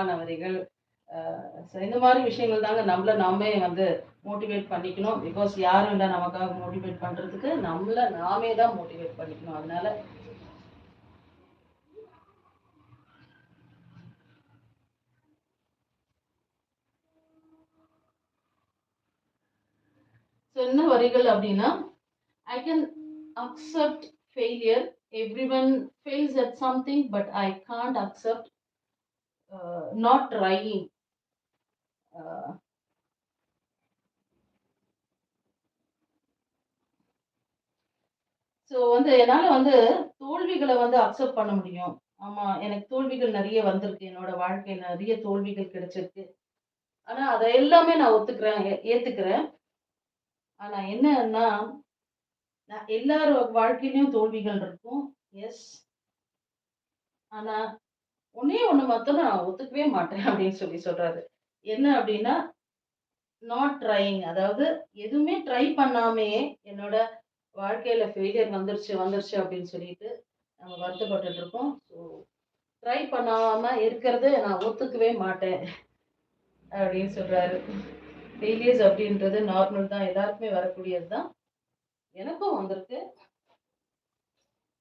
அழகான வரிகள். இந்த மாதிரி விஷயங்கள் தாங்க நம்மள நாமே வந்து மோட்டிவேட் பண்ணிக்கணும். பிகாஸ் யாரும் இல்லை நமக்காக மோட்டிவேட் பண்றதுக்கு, நம்மள நாமே தான் மோட்டிவேட் பண்ணிக்கணும். அதனால என்ன வரிகள் அப்படின்னா, I can accept failure. Everyone fails at something, but I can't accept not trying. So வந்து என்னால வந்து தோல்விகள வந்து அக்செப்ட் பண்ண முடியும். ஆமா, எனக்கு தோல்விகள் நெறைய வந்திருக்கு. என்னோட வாழ்க்கையில நெறைய தோல்விகள் கிடைச்சிருக்கு. ஆனா, அத எல்லாமே நான் ஒத்துக்கிறேன், ஏத்துக்கிறேன். ஆனா என்னன்னா, எல்லார் வாழ்க்கையிலயும் தோல்விகள் இருக்கும். எஸ். ஆனா, ஒண்ணே ஒண்ணு மாத்திரம் நான் ஒத்துக்கவே மாட்டேன் அப்படின்னு சொல்றாரு. என்ன அப்படின்னா, நாட் ட்ரையிங். அதாவது எதுவுமே ட்ரை பண்ணாமயே என்னோட வாழ்க்கையில ஃபெயிலியர் வந்துருச்சு, வந்துருச்சு அப்படின்னு சொல்லிட்டு நம்ம வருத்தப்பட்டுட்டு இருக்கோம். ஸோ ட்ரை பண்ணாம இருக்கிறது நான் ஒத்துக்கவே மாட்டேன் அப்படின்னு சொல்றாரு. ஃபெயிலியர்ஸ் அப்படின்றது நார்மல் தான். எல்லாருக்குமே வரக்கூடியது தான். எனக்கும் வந்திருக்கு.